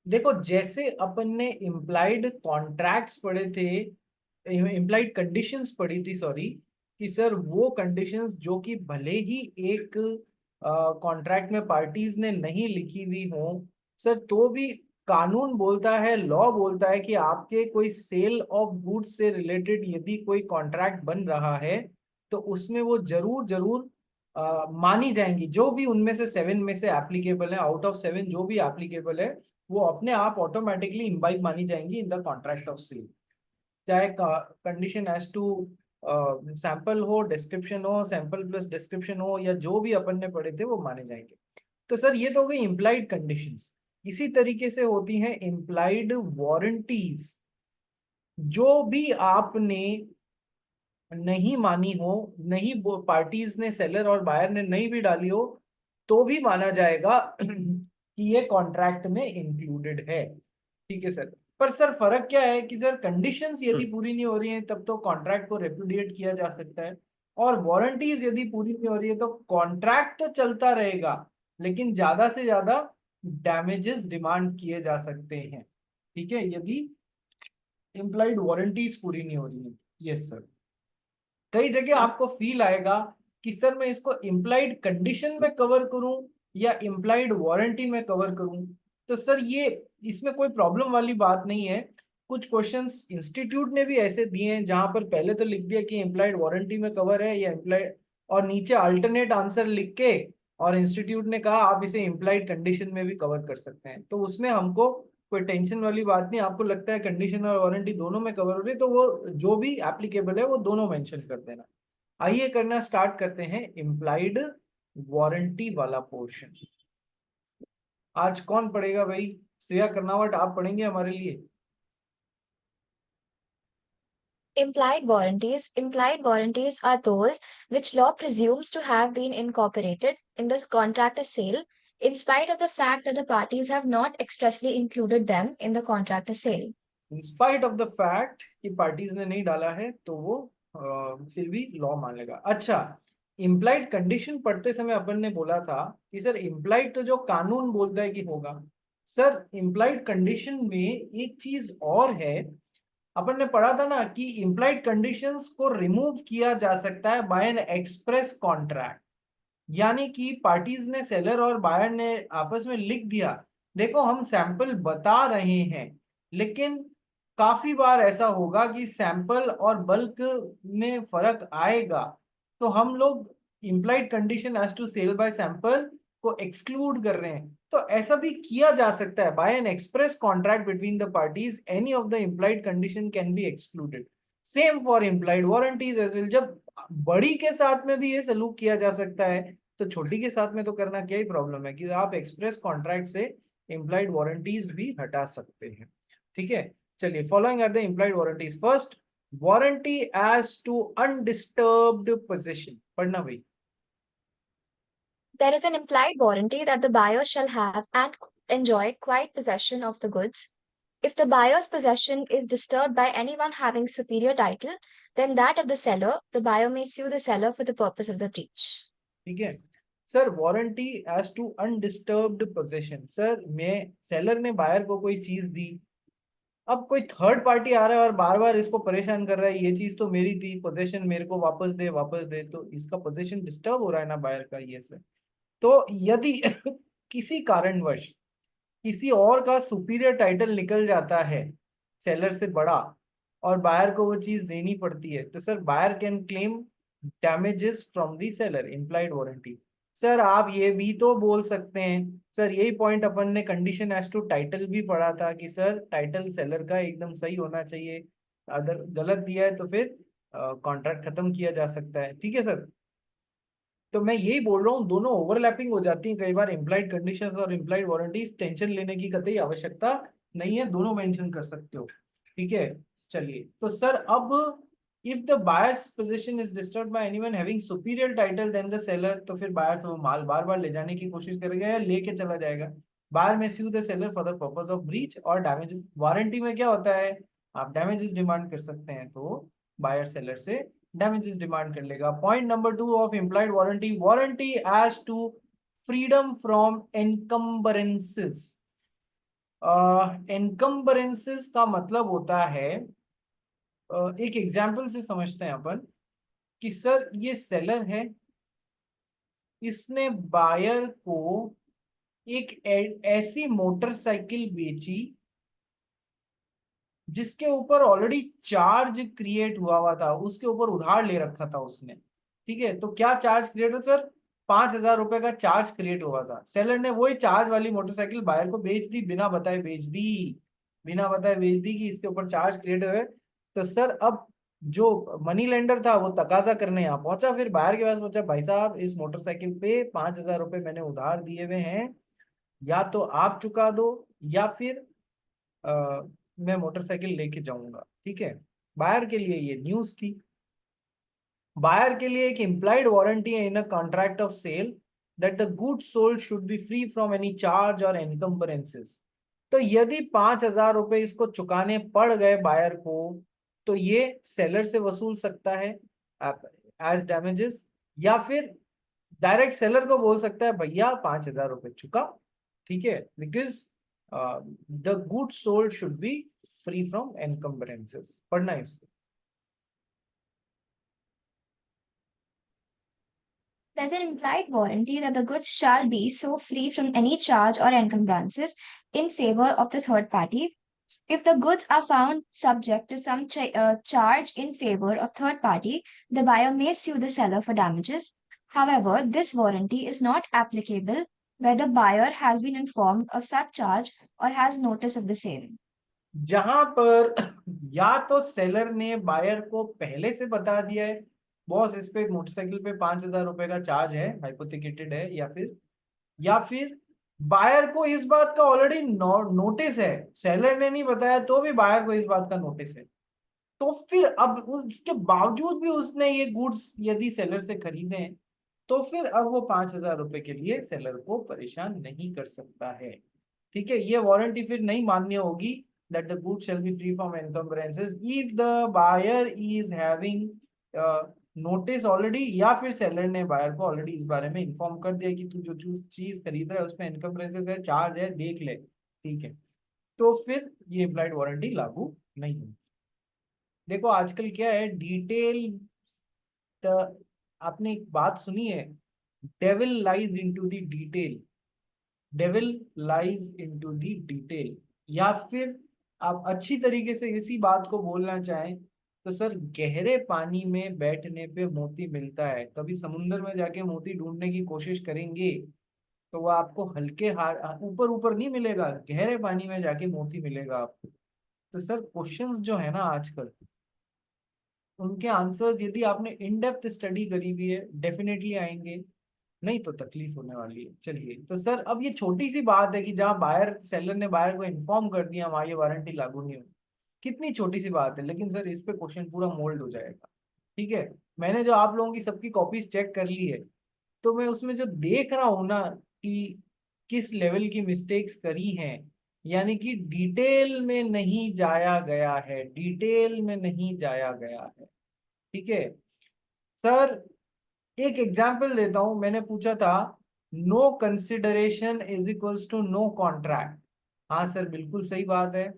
देखो, जैसे अपन ने इम्प्लाइड कॉन्ट्रैक्ट्स पढ़े थे, इम्प्लाइड कंडीशंस पढ़ी थी, सॉरी, कि सर वो कंडीशंस जो कि भले ही एक कॉन्ट्रैक्ट में पार्टीज ने नहीं लिखी हुई हो, सर तो भी कानून बोलता है, लॉ बोलता है कि आपके कोई सेल ऑफ गुड्स से रिलेटेड यदि कोई कॉन्ट्रैक्ट बन रहा है तो उसमें वो जरूर जरूर मानी जाएंगी। जो भी उनमें से 7 में से एप्लीकेबल है, आउट ऑफ 7 जो भी एप्लीकेबल है, वो अपने आप ऑटोमेटिकली इम्बाइब मानी जाएंगी in the contract of sale. चाहे कंडीशन एज टू सैंपल हो, डिस्क्रिप्शन हो, सैंपल प्लस डिस्क्रिप्शन हो, या जो भी अपन ने पढ़े थे वो माने जाएंगे। तो सर ये तो हो गई इम्प्लाइड कंडीशंस। इसी तरीके से होती हैं इम्प्लाइड वारंटीज। जो भी आपने नहीं मानी हो, नहीं पार्टीज ने, सेलर और बायर ने नहीं भी डाली हो, तो भी माना जाएगा कि ये कॉन्ट्रैक्ट में इंक्लूडेड है। ठीक है सर। पर सर फर्क क्या है कि सर कंडीशंस यदि पूरी नहीं हो रही हैं तब तो कॉन्ट्रैक्ट को रेपुडिएट किया जा सकता है, और वारंटीज यदि पूरी नहीं हो रही है तो कॉन्ट्रैक्ट तो चलता रहेगा, लेकिन ज्यादा से ज्यादा डैमेजेस डिमांड किए जा सकते हैं। ठीक है, यदि इम्प्लाइड वारंटीज पूरी नहीं हो रही है। Yes sir. कई जगह आपको फील आएगा कि सर मैं इसको इम्प्लाइड कंडीशन में कवर करूं या इम्प्लाइड वारंटी में कवर करूं। तो सर ये, इसमें कोई प्रॉब्लम वाली बात नहीं है। कुछ क्वेश्चंस इंस्टीट्यूट ने भी ऐसे दिए हैं जहां पर पहले तो लिख दिया कि इम्प्लाइड वारंटी में कवर है या इम्प्लाइड, और नीचे अल्टरनेट आंसर लिख के, और इंस्टीट्यूट ने कहा आप इसे इम्प्लाइड कंडीशन में भी कवर कर सकते हैं। तो उसमें हमको कोई टेंशन वाली बात नहीं। आपको लगता है कंडीशन और वारंटी दोनों में कवर हो रही है तो वो जो भी एप्लीकेबल है वो दोनों मेंशन कर देना। आइए करना स्टार्ट करते हैं इम्प्लाइड वारंटी वाला पोर्शन। आज कौन पढ़ेगा भाई? श्रेया कर्नावट आप पढ़ेंगे हमारे लिए? Implied warranties are those which law presumes to have been incorporated in the contract of sale, in spite of the fact that the parties have not expressly included them in the contract of sale. In spite of the fact कि parties ने नहीं डाला है तो वो फिर भी law मान लेगा। अच्छा, इम्प्लाइड कंडीशन पढ़ते समय अपन ने बोला था कि सर इम्प्लाइड तो जो कानून बोलता है कि होगा। सर इम्प्लाइड कंडीशन में एक चीज और है। अपन ने पढ़ा था ना कि इम्प्लाइड कंडीशंस को रिमूव किया जा सकता है बाय एन एक्सप्रेस कॉन्ट्रैक्ट। यानी कि पार्टीज ने, सेलर और बायर ने आपस में लिख दिया, देखो हम सैंपल बता रहे हैं, लेकिन काफी बार ऐसा होगा कि सैंपल और बल्क में फर्क आएगा, तो हम लोग implied condition as to sale by sample को एक्सक्लूड कर रहे हैं। तो ऐसा भी किया जा सकता है by an express contract between the parties, any of the implied condition can be excluded. Same for implied warranties as well. जब बड़ी के साथ में भी ये सलूक किया जा सकता है तो छोटी के साथ में तो करना क्या ही प्रॉब्लम है कि आप एक्सप्रेस कॉन्ट्रैक्ट से इम्प्लाइड वारंटीज भी हटा सकते हैं। ठीक है, चलिए, following are the implied warranties. First, warranty as to undisturbed position. पढ़ना भाई। There is an implied warranty that the buyer shall have and enjoy quiet possession of the goods. If the buyer's possession is disturbed by anyone having superior title than that of the seller, the buyer may sue the seller for the purpose of the breach. ठीक है sir, warranty as to undisturbed position. Sir मैं, seller ने buyer को कोई चीज दी, अब कोई third party आ रहा है और बार बार इसको परेशान कर रहा है, ये चीज तो मेरी थी, पोजीशन मेरे को वापस दे वापस दे, तो इसका पोजीशन डिस्टर्ब हो रहा है ना बायर का, ये सर। तो यदि किसी कारणवश किसी और का सुपीरियर टाइटल निकल जाता है, सेलर से बड़ा, और बायर को वो चीज देनी पड़ती है, तो sir buyer can claim damages from the seller, implied warranty. Sir आप ये भी तो बोल सकते हैं, सर यही पॉइंट अपन ने कंडीशन एज टू टाइटल भी पढ़ा था कि सर टाइटल सेलर का एकदम सही होना चाहिए, अगर गलत दिया है तो फिर कॉन्ट्रैक्ट खत्म किया जा सकता है। ठीक है सर। तो मैं यही बोल रहा हूँ, दोनों ओवरलैपिंग हो जाती हैं कई बार, इम्प्लाइड कंडीशंस और इम्प्लाइड वारंटीज। टेंशन लेने की कतई आवश्यकता नहीं है, दोनों मेंशन कर सकते हो। ठीक है, चलिए तो सर अब, if the buyer's position is disturbed by anyone having superior title then the seller, तो फिर बायर वो माल बार बार ले जाने की कोशिश करेगा या लेके चला जाएगा। बायर में sue the seller for the purpose of breach और डैमेजेस। वारंटी में क्या होता है, आप डैमेजेस डिमांड कर सकते हैं, तो बायर सेलर से डैमेजेस डिमांड कर लेगा। Point number 2 of implied warranty, warranty as to freedom from encumbrances. Encumbrances का मतलब होता है, एक एग्जाम्पल से समझते हैं अपन कि सर ये सेलर है, इसने बायर को एक ऐसी मोटरसाइकिल बेची जिसके ऊपर ऑलरेडी चार्ज क्रिएट हुआ था, उसके ऊपर उधार ले रखा था उसने। ठीक है, तो क्या चार्ज क्रिएट हुआ सर? 5,000 रुपए का चार्ज क्रिएट हुआ था। सेलर ने वही चार्ज वाली मोटरसाइकिल बायर को बेच दी, बिना बताए बेच दी, बिना बताए बेच दी कि इसके ऊपर चार्ज क्रिएट हुए। तो सर अब जो मनी लेंडर था वो तकाजा करने यहाँ पहुंचा, फिर बायर के पास पहुंचा, भाई साहब इस मोटरसाइकिल पे 5,000 रुपए मैंने उधार दिए हुए हैं, या तो आप चुका दो या फिर मैं मोटरसाइकिल लेके जाऊंगा। ठीक है, बायर के लिए ये न्यूज थी। बायर के लिए एक इम्प्लाइड वारंटी है in a contract of sale that the goods sold should be free from any charge और एनकम्बरेंसेस। तो यदि 5,000 रुपए इसको चुकाने पड़ गए बायर को, तो ये सेलर से वसूल सकता है एज डैमेजेस, या फिर डायरेक्ट सेलर को बोल सकता है भैया 5,000 रुपए चुका। ठीक है, because the goods sold should be free from encumbrances. पढ़ना है इसको। There's an implied warranty that the goods shall be so free from any charge or encumbrances in favor of the third party. If the goods are found subject to some charge in favor of third party, the buyer may sue the seller for damages. However, this warranty is not applicable where the buyer has been informed of such charge or has notice of the same. जहां पर या तो seller ने buyer को पहले से बता दिया है, बॉस इस पे मोटरसाइकिल पे 5,000 रुपए का चार्ज है, हाइपोथेकेटेड है, या फिर बायर को इस बात का ऑलरेडी नोटिस है, सेलर ने नहीं बताया तो भी बायर को इस बात का नोटिस है। तो फिर अब उसके बावजूद भी उसने ये गुड्स यदि सेलर से खरीदे हैं, तो फिर अब वो 5,000 रुपए के लिए सेलर को परेशान नहीं कर सकता है। ठीक है, ये वारंटी फिर नहीं मान्य होगी that the goods shall be free from encumbrances if the buyer is having notice already, या फिर सेलर ने बायर को ऑलरेडी इस बारे में इन्फॉर्म कर दिया कि तू जो चीज खरीद रहा है उसमें एनकम्बरेंसेस है, चार्ज है, देख ले। ठीक है, तो फिर ये इम्प्लाइड वारंटी लागू नहीं होगी। देखो आजकल क्या है, डिटेल, आपने एक बात सुनी है, devil lies into the detail, devil lies into the detail. या फिर आप अच्छी तरीके से इसी बात को बोलना चाहें तो सर गहरे पानी में बैठने पे मोती मिलता है। कभी समुद्र में जाके मोती ढूंढने की कोशिश करेंगे तो वो आपको हल्के हाथ ऊपर ऊपर नहीं मिलेगा, गहरे पानी में जाके मोती मिलेगा आपको। तो सर क्वेश्चंस जो है ना आजकल, उनके आंसर्स यदि आपने इन डेप्थ स्टडी करी हुई है डेफिनेटली आएंगे, नहीं तो तकलीफ होने वाली है। चलिए, तो सर अब ये छोटी सी बात है कि जहाँ बायर सेलर ने बायर को इन्फॉर्म कर दिया हमारी ये वारंटी लागू नहीं होगी, कितनी छोटी सी बात है, लेकिन सर इस पे क्वेश्चन पूरा मोल्ड हो जाएगा। ठीक है, मैंने जो आप लोगों की सबकी कॉपीज चेक कर ली है, तो मैं उसमें जो देख रहा हूँ ना कि किस लेवल की मिस्टेक्स करी हैं, यानी कि डिटेल में नहीं जाया गया है, डिटेल में नहीं जाया गया है। ठीक है सर, एक एग्जाम्पल देता हूं, मैंने पूछा था no consideration is equals to no contract. हाँ सर बिल्कुल सही बात है,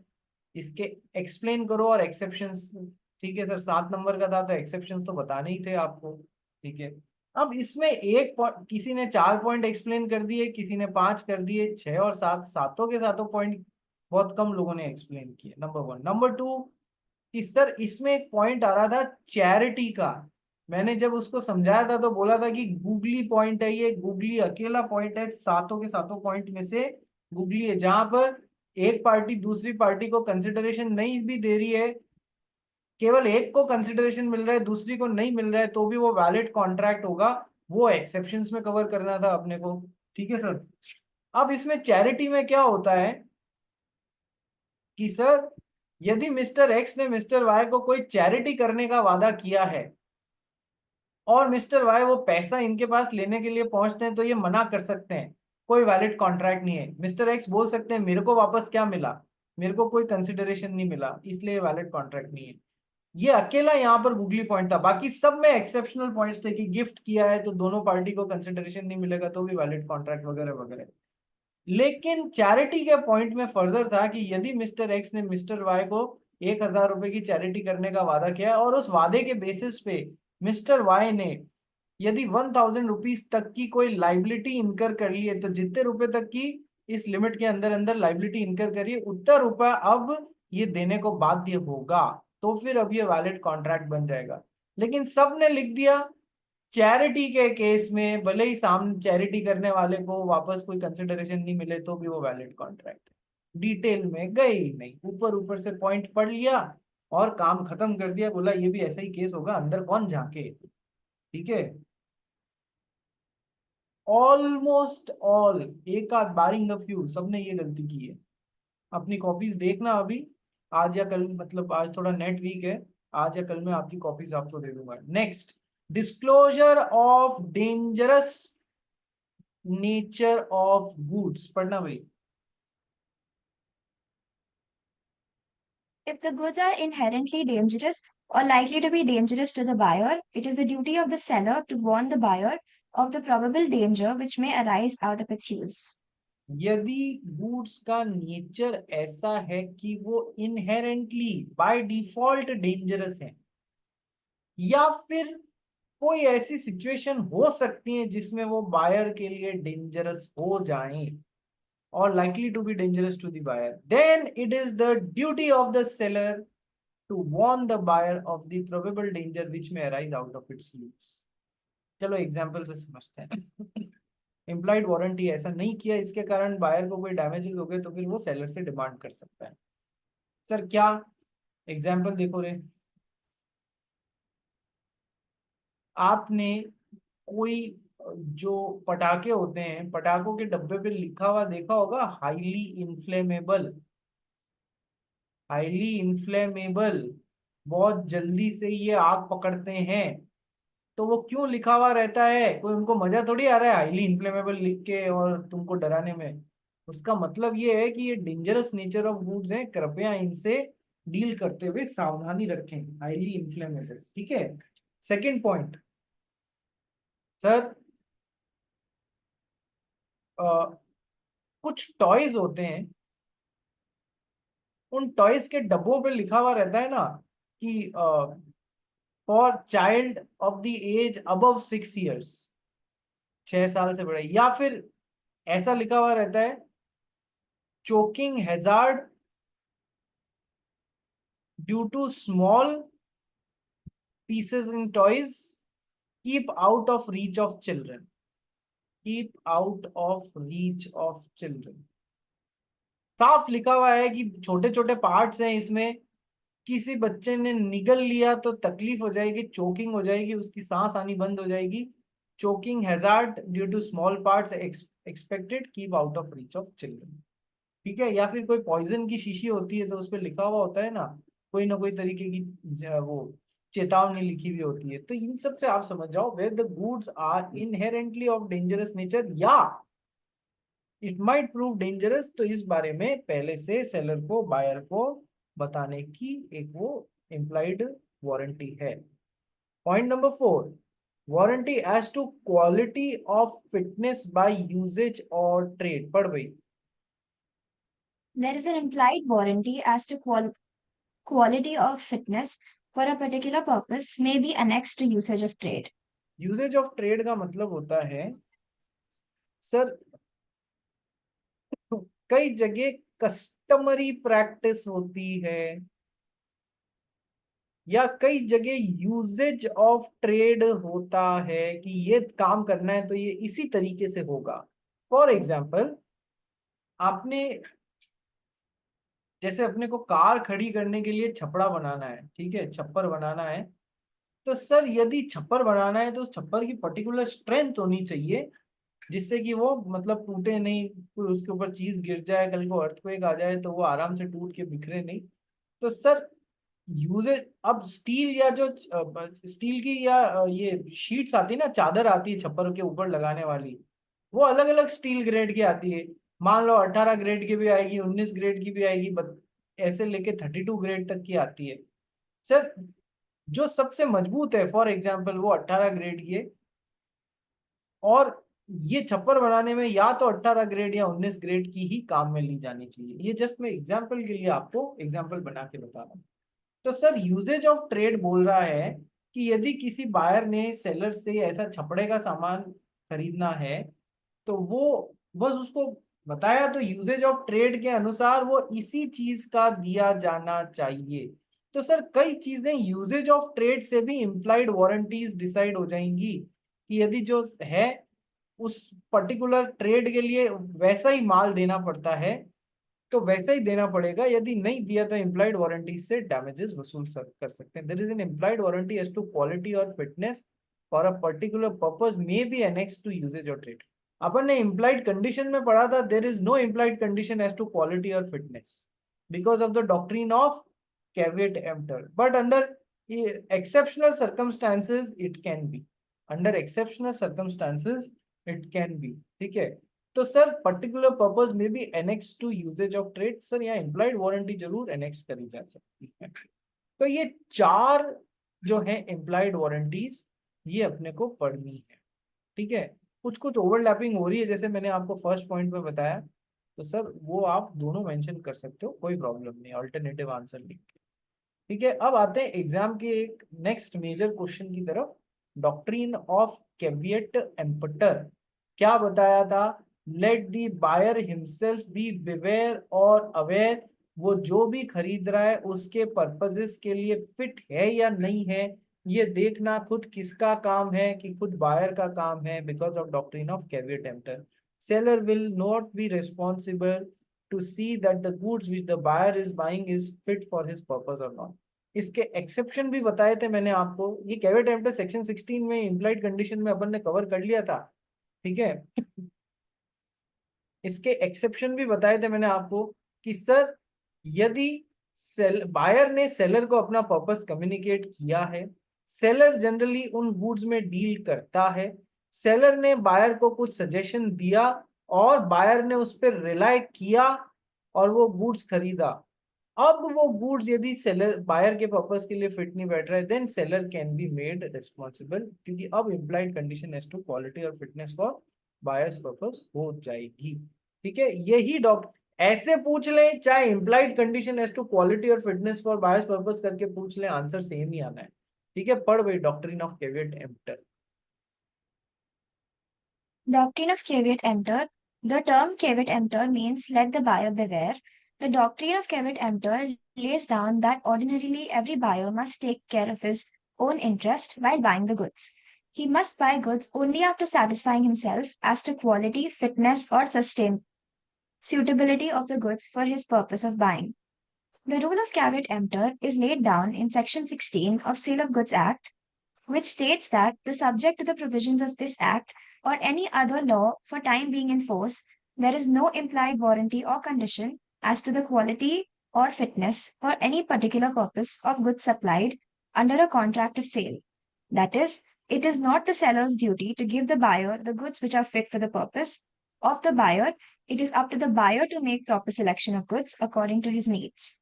इसके एक्सप्लेन करो और एक्सेप्शंस। ठीक है सर, 7 नंबर का था तो एक्सेप्शंस तो बताने ही थे आपको। ठीक है, अब इसमें एक किसी ने 4 पॉइंट एक्सप्लेन कर दिए, किसी ने 5 कर दिए, 6 और 7, सातों के सातों पॉइंट बहुत कम लोगों ने एक्सप्लेन किए। नंबर 1। नंबर 2 कि सर इसमें एक पॉइंट आ रहा था चैरिटी का, मैंने जब उसको समझाया था तो बोला था कि गूगली पॉइंट है, ये गूगली अकेला पॉइंट है सातों के सातों पॉइंट में से, गूगली है जहां पर एक पार्टी दूसरी पार्टी को कंसिडरेशन नहीं भी दे रही है, केवल एक को कंसिडरेशन मिल रहा है दूसरी को नहीं मिल रहा है, तो भी वो वैलिड कॉन्ट्रैक्ट होगा। वो एक्सेप्शंस में कवर करना था अपने को। ठीक है सर, अब इसमें चैरिटी में क्या होता है कि सर यदि मिस्टर एक्स ने मिस्टर वाई को कोई चैरिटी करने का वादा किया है और मिस्टर वाई वो पैसा इनके पास लेने के लिए पहुंचते हैं, तो ये मना कर सकते हैं, कोई वैलिड कॉन्ट्रैक्ट नहीं है। मिस्टर एक्स बोल सकते हैं मेरे को वापस क्या मिला, मेरे को कोई कंसिडरेशन नहीं मिला, इसलिए वैलिड कॉन्ट्रैक्ट नहीं है। ये अकेला यहाँ पर गूगली पॉइंट था, बाकी सब में एक्सेप्शनल पॉइंट्स थे कि गिफ्ट किया है तो दोनों पार्टी को कंसिडरेशन नहीं मिलेगा तो भी वैलिड कॉन्ट्रैक्ट वगैरह वगैरह। लेकिन चैरिटी के पॉइंट में फर्दर था कि यदि मिस्टर एक्स ने मिस्टर वाई को 1,000 रुपए की चैरिटी करने का वादा किया और उस वादे के बेसिस पे मिस्टर वाई ने यदि 1,000 रुपीज तक की कोई लाइबिलिटी इनकर कर ली है, तो जितने रुपए तक की इस लिमिट के अंदर अंदर लाइबिलिटी इनकर करिए उतना रुपया अब ये देने को बाध्य होगा, तो फिर अब ये वैलिड कॉन्ट्रैक्ट बन जाएगा। लेकिन सबने लिख दिया चैरिटी के केस में भले ही सामने चैरिटी करने वाले को वापस कोई कंसिडरेशन नहीं मिले तो भी वो वैलिड कॉन्ट्रैक्ट है। डिटेल में गए ही नहीं, ऊपर ऊपर से पॉइंट पढ़ लिया और काम खत्म कर दिया, बोला ये भी ऐसा ही केस होगा, अंदर कौन झांके। ठीक है, ऑलमोस्ट ऑल, एक आध बारिंग अ फ्यू, सबने ये गलती की है। अपनी कॉपीज देखना अभी, आज या कल, मतलब आज थोड़ा नेट वीक है, आज या कल में आपकी कॉपीज आपको दे दूंगा। Next, disclosure of dangerous nature of goods, पढ़ना भाई। If the goods are inherently dangerous or likely to be dangerous to the buyer, it is the duty of the seller to warn the buyer of the probable danger which may arise out of its use. यदि goods का nature ऐसा है कि वो inherently by default dangerous है, या फिर कोई ऐसी सिचुएशन हो सकती है जिसमें वो बायर के लिए डेंजरस हो जाए or likely to be dangerous to the buyer, then it is the duty of the seller to warn the buyer of the probable danger which may arise out of its use. चलो example से समझते हैं। Implied warranty, ऐसा नहीं किया इसके कारण buyer को कोई डैमेजेस हो गए तो फिर वो सेलर से डिमांड कर सकता है। सर क्या एग्जाम्पल देखो रे, आपने कोई जो पटाखे होते हैं, पटाखों के डब्बे पे लिखा हुआ देखा होगा, हाईली इन्फ्लेमेबल, हाईली इन्फ्लेमेबल, बहुत जल्दी से ये आग पकड़ते हैं। तो वो क्यों लिखा हुआ रहता है? कोई उनको मजा थोड़ी आ रहा है हाईली इन्फ्लेमेबल लिख के और तुमको डराने में। उसका मतलब ये है कि ये डेंजरस नेचर ऑफ गुड्स है, कृपया इनसे डील करते हुए सावधानी रखें, हाईली इन्फ्लेमेबल। ठीक है, सेकंड पॉइंट, सर कुछ टॉयज होते हैं, उन टॉयज के डब्बों पे लिखा हुआ रहता है ना कि for child of the age above 6 years, 6 साल से बड़ा, या फिर ऐसा लिखा हुआ रहता है choking hazard due to small pieces in toys, keep out of reach of children, keep out of reach of children. साफ लिखा हुआ है कि छोटे छोटे पार्ट्स हैं इसमें, किसी बच्चे ने निगल लिया तो तकलीफ हो जाएगी, चोकिंग हो जाएगी, उसकी सांस आनी बंद हो जाएगी। Choking hazard due to small parts expected, keep out of reach of children. ठीक है, या फिर कोई पॉइजन की शीशी होती है तो उस पर लिखा हुआ होता है ना कोई तरीके की वो चेतावनी लिखी हुई होती है। तो इन सब से आप समझ जाओ where the goods are inherently of dangerous nature या इट माइट प्रूव डेंजरस, तो इस बारे में पहले से सेलर को, बायर को बताने की एक वो इम्प्लाइड वारंटी है। Point number 4, warranty as to quality of fitness by usage और ट्रेड, पढ़ भाई। There is an implied warranty as to quality of fitness for a particular purpose may be annexed to usage of trade. Usage of trade का मतलब होता है sir, कई जगह customary practice होती है या कई जगह यूजेज ऑफ ट्रेड होता है कि ये काम करना है तो ये इसी तरीके से होगा। फॉर एग्जाम्पल, आपने जैसे अपने को कार खड़ी करने के लिए छपड़ा बनाना है, ठीक है, छप्पर बनाना है, तो सर यदि छप्पर बनाना है तो उस छप्पर की पर्टिकुलर स्ट्रेंथ होनी चाहिए जिससे कि वो मतलब टूटे नहीं, कोई उसके ऊपर चीज गिर जाए, कल को अर्थक्वेक आ जाए तो वो आराम से टूट के बिखरे नहीं। तो सर यूजेज, अब स्टील या जो स्टील की या ये शीट्स आती है ना, चादर आती है छप्पर के ऊपर लगाने वाली, वो अलग अलग स्टील ग्रेड की आती है। मान लो 18 ग्रेड की भी आएगी, 19 ग्रेड की भी आएगी, ऐसे लेके 32 ग्रेड तक की आती है। सर जो सबसे मजबूत है फॉर एग्जाम्पल वो 18 ग्रेड की है, और ये छप्पर बनाने में या तो 18 ग्रेड या 19 ग्रेड की ही काम में ली जानी चाहिए। ये जस्ट मैं एग्जाम्पल के लिए आपको एग्जाम्पल बना के बता रहा हूँ। तो सर यूजेज ऑफ ट्रेड बोल रहा है कि यदि किसी बायर ने सेलर से ऐसा छपड़े का सामान खरीदना है तो वो बस उसको बताया, तो यूजेज ऑफ ट्रेड के अनुसार वो इसी चीज का दिया जाना चाहिए। तो सर कई चीजें यूजेज ऑफ ट्रेड से भी इम्प्लाइड वारंटीज डिसाइड हो जाएंगी कि यदि जो है उस पर्टिकुलर ट्रेड के लिए वैसा ही माल देना पड़ता है तो वैसा ही देना पड़ेगा, यदि नहीं दिया तो इम्प्लाइड वारंटी से डैमेजेस वसूल कर सकते हैं। There is an implied warranty as to quality और fitness for a particular purpose may be annex to usages और ट्रेड। अपन ने इम्प्लाइड कंडीशन में पढ़ा था there is no implied condition as to quality और fitness because of the doctrine of caveat emptor, but under exceptional circumstances it can be, under exceptional circumstances it can be। ठीक है, तो sir particular purpose में भी annex to usage of trade, sir यहाँ implied warranty जरूर annex करी जा सकती है। तो ये चार जो है इम्प्लाइड वारंटीज ये अपने को पढ़नी है। ठीक है, कुछ कुछ ओवरलैपिंग हो रही है जैसे मैंने आपको फर्स्ट पॉइंट में बताया, तो सर वो आप दोनों मेंशन कर सकते हो, कोई प्रॉब्लम नहीं, अल्टरनेटिव आंसर लिख के। ठीक है, अब आते हैं एग्जाम के एक नेक्स्ट मेजर क्वेश्चन की तरफ। डॉक्ट्रिन ऑफ कैविएट एम्पटर क्या बताया था? Let the buyer himself be beware और अवेयर, वो जो भी खरीद रहा है उसके पर्पजेस के लिए फिट है या नहीं है, ये देखना खुद किसका काम है कि खुद बायर का काम है, because of doctrine of caveat emptor. Seller will not be responsible to see that the goods which the buyer is buying is fit for his purpose or not। इसके एक्सेप्शन भी बताए थे मैंने आपको, ये कैविएट एम्पटर सेक्शन 16 में implied condition में अपन ने कवर कर लिया था। ठीक है, इसके एक्सेप्शन भी बताए थे मैंने आपको कि सर यदि बायर ने सेलर को अपना पर्पस कम्युनिकेट किया है, सेलर जनरली उन गुड्स में डील करता है, सेलर ने बायर को कुछ सजेशन दिया और बायर ने उस पर रिलाई किया और वो गुड्स खरीदा, अब वो गुड्स यदि सेलर बायर के पर्पस के लिए फिट नहीं बैठ रहा है then seller can be made responsible, क्योंकि अब implied condition as to quality और फिटनेस फॉर बायर्स पर्पस हो जाएगी। ठीक है, यही डॉक्टर ऐसे पूछ ले चाहे implied condition as to quality और फिटनेस फॉर बायर्स पर्पस करके पूछ ले, आंसर सेम ही आना है। ठीक है, पढ़ भाई doctrine of caveat emptor. Doctrine of caveat emptor. The term caveat emptor means let the buyer beware. The doctrine of caveat emptor lays down that ordinarily every buyer must take care of his own interest while buying the goods. He must buy goods only after satisfying himself as to quality, fitness, or suitability of the goods for his purpose of buying. The rule of caveat emptor is laid down in Section 16 of Sale of Goods Act, which states that the subject to the provisions of this act or any other law for time being in force, there is no implied warranty or condition as to the quality or fitness for any particular purpose of goods supplied under a contract of sale. That is, it is not the seller's duty to give the buyer the goods which are fit for the purpose of the buyer. It is up to the buyer to make proper selection of goods according to his needs.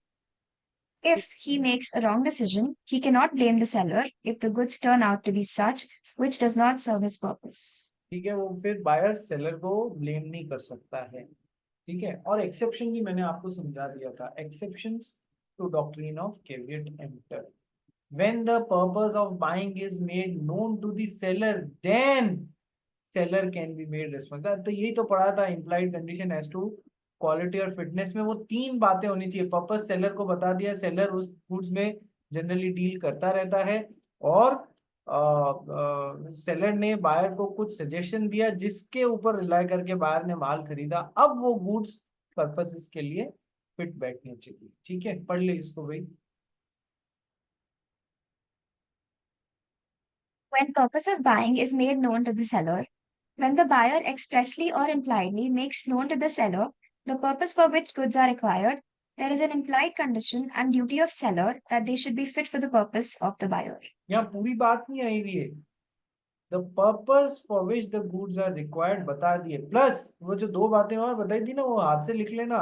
If he makes a wrong decision, he cannot blame the seller if the goods turn out to be such which does not serve his purpose. ठीक है, वो फिर buyer seller को blame नहीं कर सकता है। ठीक है, और एक्सेप्शन भी मैंने आपको समझा दिया था, exceptions to doctrine of caveat emptor. when the purpose of buying is made known to the seller then seller can be made responsible। तो यही तो पढ़ा था implied condition as to quality और फिटनेस में, वो तीन बातें होनी चाहिए। पर्पस सेलर को बता दिया, सेलर उस गुड्स में जनरली डील करता रहता है, और सेलर ने बायर को कुछ सजेशन दिया जिसके ऊपर रिलाई करके बायर ने माल खरीदा, अब वो गुड्स पर्पसेस के लिए फिट बैठने चाहिए। ठीक है, पढ़ ले इसको भाई। When purpose of buying is made known to the seller, when the buyer expressly or impliedly makes known to the seller the purpose for which goods are required, there is an implied condition and duty of seller that they should be fit for the purpose of the buyer. यहाँ पूरी बात नहीं आई हुई है, the purpose for which the goods are required बता दिए, plus वो जो दो बातें और बताई थी ना वो हाथ से लिख लेना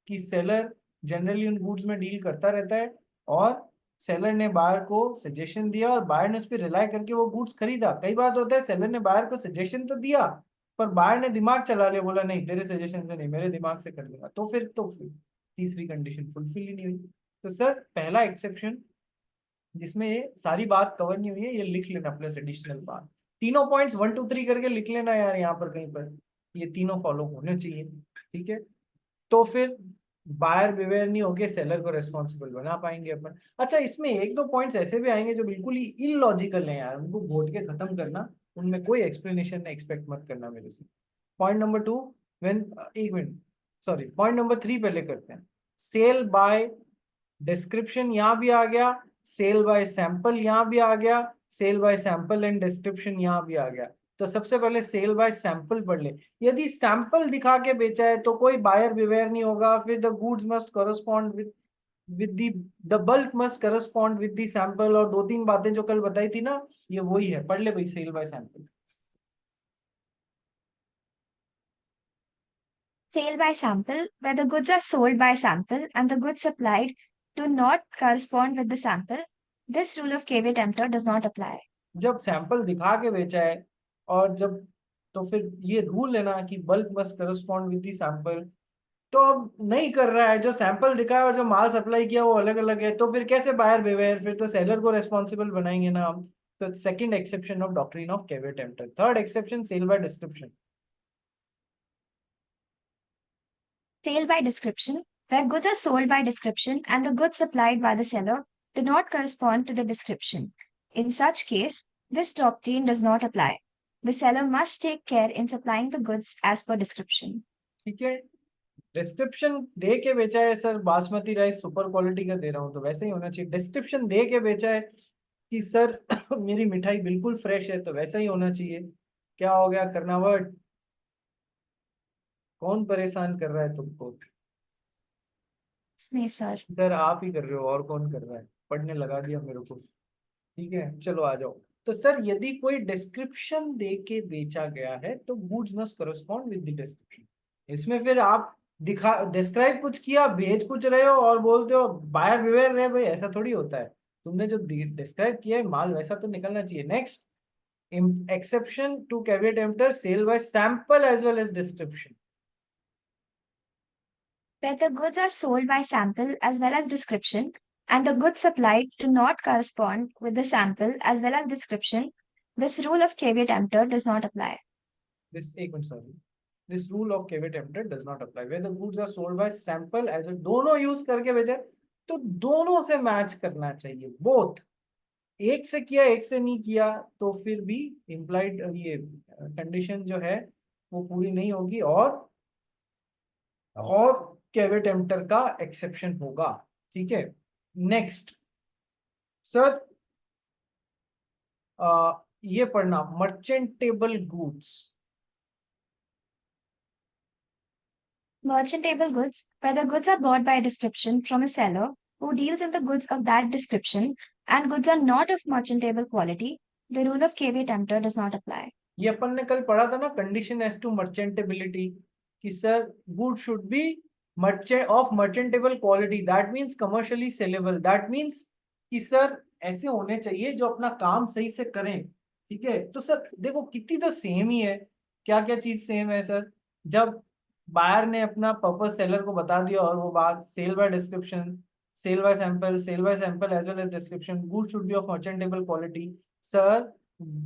कि सेलर जनरली उन गुड्स में डील करता रहता है और सेलर ने बायर को सजेशन दिया और बायर ने उस पर रिलाई करके वो गुड्स खरीदा। कई बार तो होता है सेलर ने बायर को सजेशन तो दिया पर बायर ने दिमाग चला लिया, बोला नहीं तेरे सजेशन से नहीं, मेरे दिमाग से कर लेगा, तो फिर तीसरी कंडीशन फुलफिल ही नहीं हुई। तो सर पहला एक्सेप्शन जिसमें ये सारी बात कवर नहीं हुई है, ये लिख लेना प्लस एडिशनल बात, तीनों पॉइंट्स 1 2 3 करके लिख लेना यार यहाँ पर कहीं पर, ये तीनों फॉलो होने चाहिए। ठीक है, तो फिर बायर बिवेयर नहीं होके सेलर को रेस्पॉन्सिबल बना पाएंगे अपन। अच्छा, इसमें एक दो पॉइंट्स ऐसे भी आएंगे जो बिल्कुल ही इलॉजिकल हैं यार, उनको घोट के खत्म करना, उनमें कोई एक्सप्लेनेशन एक्सपेक्ट मत करना मेरे से। पॉइंट नंबर 2, व्हेन, एक मिनट, सॉरी, पॉइंट नंबर 3 पहले करते हैं। सेल बाय डिस्क्रिप्शन यहाँ भी आ गया, सेल बाय सैंपल यहाँ भी आ गया, sale by sample and description यहाँ भी आ गया। तो सबसे पहले सेल बाय सैंपल पढ़ ले। यदि सैंपल दिखा के बेचा है तो कोई बायर बिवेयर नहीं होगा, फिर the goods must correspond with the bulk must correspond with the sample, और दो तीन बातें जो कल बताई थी ना, ये वही है, पढ़ ले भाई sale by sample. Sale by sample, where the goods are sold by sample and the goods supplied do not correspond with the sample, this rule of KV-Tempter does not apply. जब सैंपल दिखा के बेचा है और जब, तो फिर ये रूल है ना कि bulk must correspond with the sample, तो अब नहीं कर रहा है, जो सैंपल दिखा है और जो माल सप्लाई किया वो अलग अलग है, तो फिर कैसे बायर बिवेयर, फिर तो सेलर को रेस्पॉन्सिबल बनाएंगे ना हम। तो second exception of doctrine of caveat emptor. Third exception sale by description. Sale by description, where goods are sold by description and the goods supplied by the seller do not correspond to the description. In such case, this doctrine does not apply. The seller must take care in supplying the goods as per description. ठीक है, description दे के बेचा है sir basmati rice super quality का दे रहा हूँ, तो वैसे ही होना चाहिए। डिस्क्रिप्शन दे के बेचा है कि सर मेरी मिठाई बिल्कुल फ्रेश है, तो वैसा ही होना चाहिए। क्या हो गया कर्नावट, कौन परेशान कर रहा है तुमको? नहीं सर। सर आप ही कर रहे हो, और कौन कर रहा है? पढ़ने लगा दिया मेरे को। ठीक है, चलो आ जाओ। तो सर यदि कोई डिस्क्रिप्शन दे के बेचा गया है तो goods must correspond with the description. इसमें फिर आप दिखा डिस्क्राइब कुछ किया, भेज कुछ रहे हो और बोलते हो बायर बिवेयर रहे, भाई ऐसा थोड़ी होता है। तुमने जो डिस्क्राइब किया है माल वैसा तो निकलना चाहिए। Next exception to caveat emptor, sale by sample as well as description. Where the goods are sold by sample as well as description, and the goods supplied do not correspond with the sample as well as description, this rule of caveat emptor does not apply. This एक मिनट sorry, this rule of caveat emptor does not apply where the goods are sold by sample as, दोनों use करके बेचे तो दोनों से match करना चाहिए, बोथ। एक से किया एक से नहीं किया तो फिर भी इम्प्लाइड ये कंडीशन जो है वो पूरी नहीं होगी, और कैवेट एम्प्टर का एक्सेप्शन होगा। ठीक है, नेक्स्ट सर ये पढ़ना मर्चेंटेबल goods. Merchantable goods, where the goods are bought by a description from a seller who deals in the goods of that description and goods are not of merchantable quality, the rule of caveat emptor does not apply. ये अपन ने कल पढ़ा था ना, condition as to merchantability, कि sir good should be merchantable quality, that means commercially saleable, that means कि sir ऐसे होने चाहिए जो अपना काम सही से करें। ठीक है, तो सर देखो कितनी तो सेम ही है, क्या क्या चीज सेम है सर? जब बायर ने अपना पर्पस सेलर को बता दिया और वो बात sale by description, sale by sample, sale by sample as well as description, good should be of merchantable quality. Sir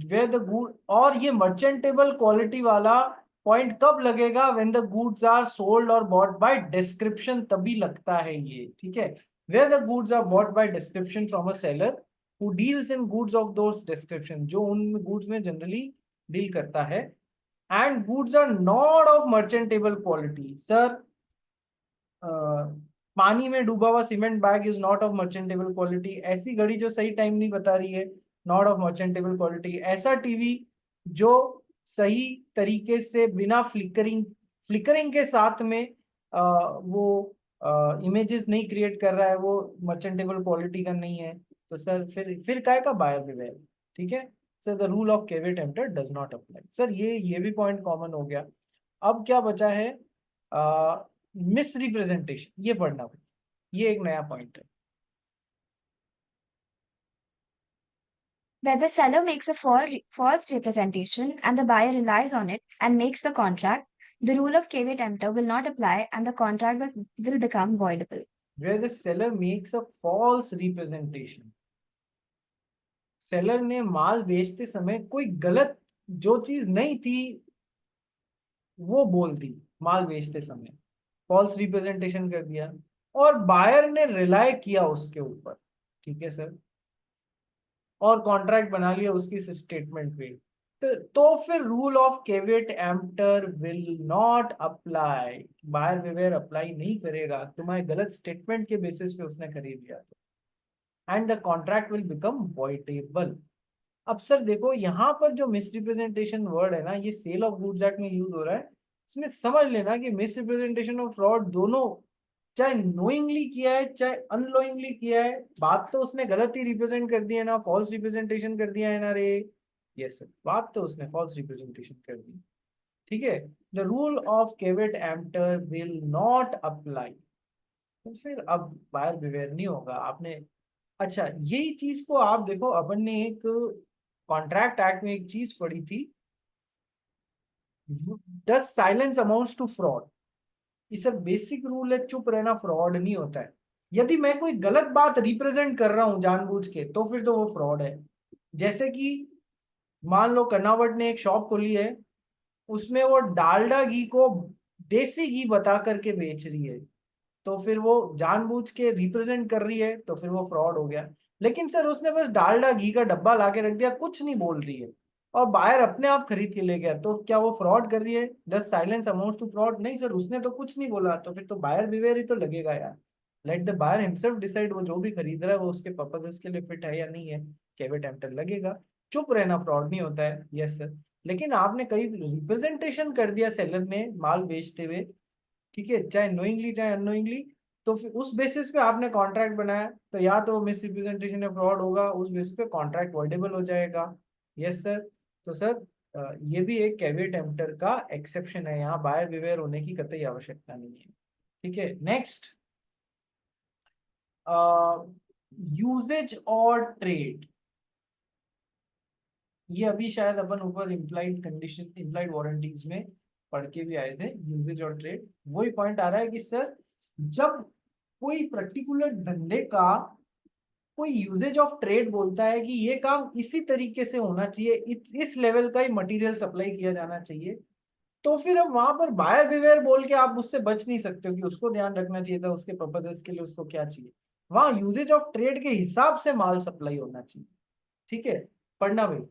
where the good, और ये मर्चेंटेबल क्वालिटी वाला पॉइंट कब लगेगा? When the goods are sold और bought by description, तभी लगता है ये। ठीक है, where the goods are bought by description from a seller who deals in goods of those description, जो उन गुड्स में जनरली डील करता है, and goods are not of merchantable quality. Sir पानी में डूबा हुआ cement bag is not of merchantable quality, ऐसी घड़ी जो सही टाइम नहीं बता रही है नॉट ऑफ मर्चेंटेबल क्वालिटी, ऐसा टीवी जो सही तरीके से बिना फ्लिकरिंग के साथ में वो इमेजेस नहीं क्रिएट कर रहा है, वो मर्चेंटेबल क्वालिटी का नहीं है। तो सर फिर काय का बायर बिवेयर। ठीक है sir, the rule of caveat emptor does not apply. Sir ये भी पॉइंट कॉमन हो गया। अब क्या बचा है? मिस रिप्रेजेंटेशन, ये पढ़ना भाई, ये एक नया पॉइंट है। where the seller makes a false representation and the buyer relies on it and makes the contract, the rule of caveat emptor will not apply and the contract will become voidable. Where the seller makes a false representation, seller ने माल बेचते समय कोई गलत जो चीज नहीं थी वो बोल दी माल बेचते समय, फॉल्स रिप्रेजेंटेशन कर दिया और बायर ने रिलाय किया उसके ऊपर, ठीक है सर, और कॉन्ट्रैक्ट बना लिया उसकी स्टेटमेंट पे, तो फिर rule of caveat emptor will not apply, buyer beware apply नहीं करेगा, तुम्हारे गलत स्टेटमेंट के बेसिस पे उसने खरीद लिया तो, and the contract will become voidable. अब सर देखो यहाँ पर जो मिसरिप्रेजेंटेशन वर्ड है ना, ये सेल ऑफ गुड्स एक्ट में यूज हो रहा है, इसमें समझ लेना कि मिसरिप्रेजेंटेशन और फ्रॉड दोनों, चाहे नोइंगली किया है चाहे अनलोइंगली किया है, बात तो उसने गलत ही रिप्रेजेंट कर दी है ना, फॉल्स रिप्रेजेंटेशन कर दिया है ना रे, यस सर, बात तो उसने फॉल्स रिप्रेजेंटेशन कर दी, ठीक है। The rule of caveat emptor will not apply, तो फिर अब बायर बिवेयर नहीं होगा आपने। अच्छा यही चीज को आप देखो, अपन ने एक कॉन्ट्रैक्ट एक्ट में एक चीज पढ़ी थी, डस साइलेंस अमाउंट्स टू फ्रॉड, ये सर बेसिक रूल है, चुप रहना फ्रॉड नहीं होता है। यदि मैं कोई गलत बात रिप्रेजेंट कर रहा हूं जानबूझ के तो फिर तो वो फ्रॉड है। जैसे कि मान लो कर्नावट ने एक शॉप खोली है, उसमें वो डालडा घी को देसी घी बता करके बेच रही है, तो फिर वो जानबूझ के रिप्रेजेंट कर रही है तो फिर वो फ्रॉड हो गया। लेकिन सर उसने बस डालडा घी का डब्बा ला के रख दिया, कुछ नहीं बोल रही है, और बायर अपने आप खरीद के ले गया, तो क्या वो फ्रॉड कर रही है? Just silence amounts to fraud, नहीं सर, उसने तो कुछ नहीं बोला, तो फिर तो बायर बिवेयर ही तो लगेगा यार। Let the buyer himself decide, वो जो भी खरीद रहा है वो उसके पर्पसेस के लिए फिट है या नहीं है, कैवेट एम्प्टर लगेगा। चुप रहना फ्रॉड नहीं होता है, यस सर। लेकिन आपने कई रिप्रेजेंटेशन कर दिया सेलर ने माल बेचते हुए, ठीक है, चाहे नोइंगली चाहे अननोइंगली, तो फिर उस बेसिस पे आपने कॉन्ट्रैक्ट बनाया, तो या तो मिस रिप्रेजेंटेशन या फ्रॉड होगा, उस बेसिस पे कॉन्ट्रैक्ट वॉइडेबल हो जाएगा, यस सर। तो सर ये भी एक कैवेट एम्प्टर का एक्सेप्शन है, यहाँ बायर बिवेयर होने की कतई आवश्यकता नहीं है, ठीक है। नेक्स्ट, यूजेज और ट्रेड, ये अभी शायद अपन ऊपर इम्प्लाइड कंडीशन इम्प्लाइड वारंटीज में पढ़ के भी आए थे, यूजेज और ट्रेड। वही पॉइंट आ रहा है कि सर जब कोई पर्टिकुलर धंधे का कोई यूजेज ऑफ ट्रेड बोलता है कि ये काम इसी तरीके से होना चाहिए, इस लेवल का ही मटेरियल सप्लाई किया जाना चाहिए, तो फिर अब वहां पर बायर बिवेयर बोल के आप उससे बच नहीं सकते हो कि उसको ध्यान रखना चाहिए था उसके पर्पजेस के लिए उसको क्या चाहिए, वहां यूजेज ऑफ ट्रेड के हिसाब से माल सप्लाई होना चाहिए, ठीक है। पढ़ना भाई।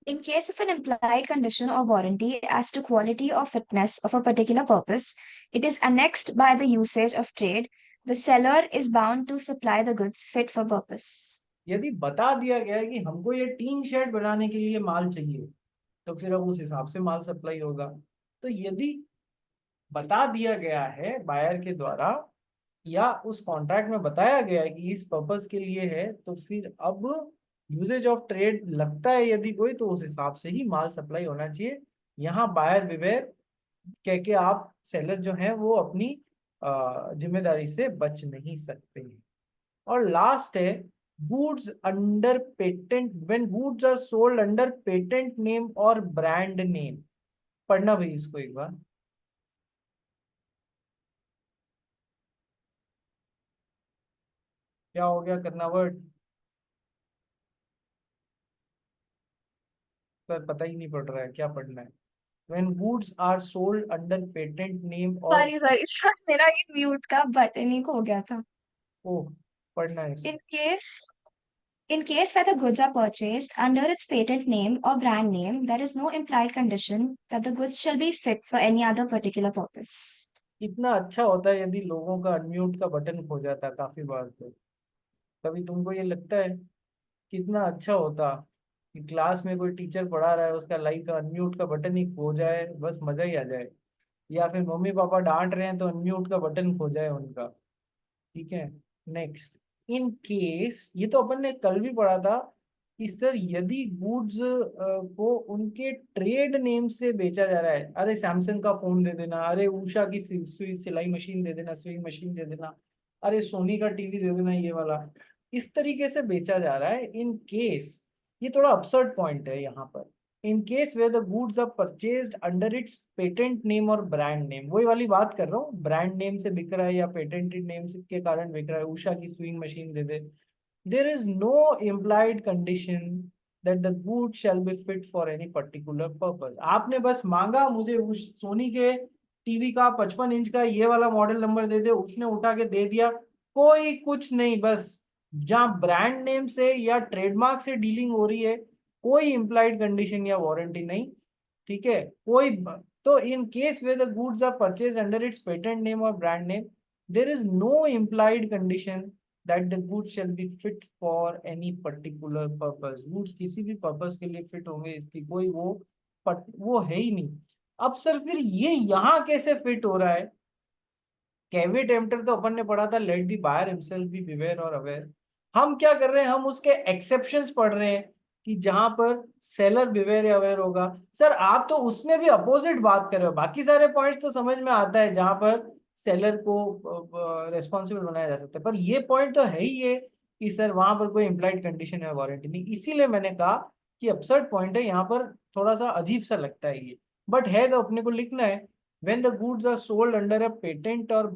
In case of an implied condition or warranty as to quality or fitness of a particular purpose, it is annexed by the usage of trade. The seller is bound to supply the goods fit for purpose. यदि बता दिया गया है कि हमको ये tin shed बनाने के लिए माल चाहिए, तो फिर अब उस हिसाब से माल सप्लाई होगा। तो यदि बता दिया गया है बायर के द्वारा या उस कॉन्ट्रैक्ट में बताया गया है कि इस पर्पस के लिए है, तो फिर अब यूजेज ऑफ ट्रेड लगता है यदि कोई, तो उस हिसाब से ही माल सप्लाई होना चाहिए। यहाँ बायर बिवेयर कह के आप सेलर जो है वो अपनी जिम्मेदारी से बच नहीं सकते हैं। और लास्ट है, goods under patent, when goods are sold under patent name और ब्रांड नेम। पढ़ना भाई इसको एक बार। क्या हो गया कर्नावट सर, पता ही नहीं पड़ रहा है क्या पढ़ना है। When goods are sold under patent name और, Sorry, sorry, sir. मेरा ये म्यूट का बटन ही खो गया था. ओह, पढ़ना है In इसको। case In case where the goods are purchased under its patent name or brand name, there is no implied condition that the goods shall be fit for any other particular purpose. इतना अच्छा होता है यदि लोगों का unmute का button खो जाता, काफी बार तो। कभी तुमको ये लगता है कितना अच्छा होता कि क्लास में कोई टीचर पढ़ा रहा है, उसका लाइक का अनम्यूट का बटन ही खो जाए, बस मजा ही आ जाए। या फिर मम्मी पापा डांट रहे हैं तो अनम्यूट का बटन खो जाए उनका, ठीक है। नेक्स्ट, इन केस, ये तो अपन ने कल भी पढ़ा था कि सर यदि गुड्स को उनके ट्रेड नेम से बेचा जा रहा है, अरे सैमसंग का फोन दे देना, अरे उषा की सुई सिलाई मशीन दे देना, सुई मशीन दे देना, अरे सोनी का टीवी दे देना ये वाला, इस तरीके से बेचा जा रहा है इन केस, ये थोड़ा अपसर्ड पॉइंट है यहाँ पर, in case where the goods are purchased under its patent name और ब्रांड नेम। वही वाली बात कर रहा हूँ, ब्रांड नेम से बिक रहा है या पेटेंटेड नेम के कारण बिक रहा है, उषा की स्विंग मशीन दे दे, there is no implied condition that the good shall be fit for any particular purpose. आपने बस मांगा मुझे उस सोनी के टीवी का 55 इंच का ये वाला मॉडल नंबर दे दे, उसने उठा के दे दिया, कोई कुछ नहीं, बस जहां ब्रांड नेम से या ट्रेडमार्क से डीलिंग हो रही है, कोई इम्प्लाइड कंडीशन या वारंटी नहीं, ठीक है, कोई। तो in case where the goods are purchase under its patent name और brand name, there is no implied condition that the goods shall be fit for any particular purpose. Goods किसी भी purpose के लिए फिट होंगे, इसकी कोई वो है ही नहीं। अब सर फिर ये यहाँ कैसे फिट हो रहा है? कैविट एम्प्टर तो अपन ने पढ़ा था, let the buyer himself be beware और अवेयर। हम क्या कर रहे हैं, हम उसके एक्सेप्शंस पढ़ रहे हैं कि जहां पर सेलर बिवेयर या अवेयर होगा। सर आप तो उसमें भी अपोजिट बात कर रहे हो, बाकी सारे पॉइंट्स तो समझ में आता है जहां पर सेलर को रेस्पॉन्सिबल बनाया जा सकता है, पर ये पॉइंट तो है ही है कि सर वहां पर कोई इम्प्लाइड कंडीशन या वारंटी नहीं। इसीलिए मैंने कहा कि अपसर्ड पॉइंट है यहाँ पर, थोड़ा सा अजीब सा लगता है ये, बट है तो अपने को लिखना है। when the goods are sold under a patent और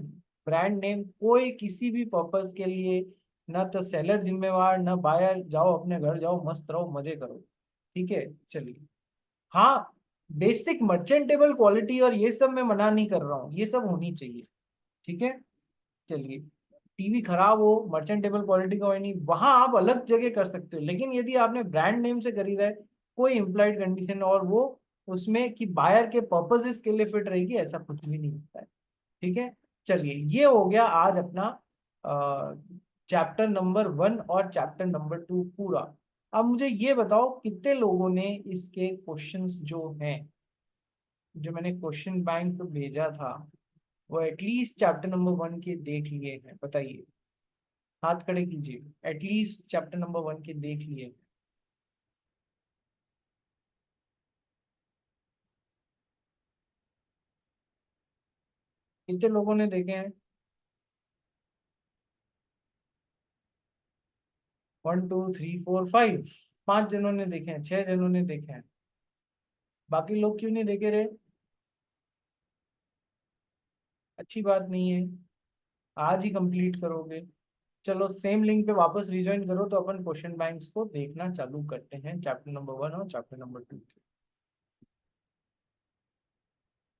ब्रांड नेम, कोई किसी भी पर्पस के लिए, ना तो सेलर जिम्मेवार ना बायर, जाओ अपने घर जाओ, मस्त रहो, मजे करो, ठीक है। चलिए, हाँ, बेसिक मर्चेंटेबल क्वालिटी और ये सब मैं मना नहीं कर रहा हूँ, ये सब होनी चाहिए, ठीक है। चलिए, टीवी खराब हो, मर्चेंटेबल क्वालिटी का हो नहीं, वहां आप अलग जगह कर सकते हो, लेकिन यदि आपने ब्रांड नेम से खरीदा है, कोई इम्प्लाइड कंडीशन और वो उसमें कि बायर के पर्पसेस के लिए फिट रहेगी, ऐसा कुछ भी नहीं होता है, ठीक है। चलिए, ये हो गया आज अपना चैप्टर नंबर 1 और चैप्टर नंबर 2 पूरा। अब मुझे ये बताओ कितने लोगों ने इसके क्वेश्चंस जो हैं, जो मैंने क्वेश्चन बैंक भेजा था, वो एटलीस्ट चैप्टर नंबर 1 के देख लिए हैं, बताइए, हाथ खड़े कीजिए, एटलीस्ट चैप्टर नंबर 1 के देख लिए। कितने लोगों ने देखे हैं? 1 2 3 4 5, 5 जनों ने देखे हैं, 6 जनों ने देखे हैं, बाकी लोग क्यों नहीं देखे रहे? अच्छी बात नहीं है, आज ही कंप्लीट करोगे। चलो, सेम लिंक पे वापस रिज्वाइन करो तो अपन क्वेश्चन बैंक्स को देखना चालू करते हैं, चैप्टर नंबर 1 और चैप्टर नंबर 2।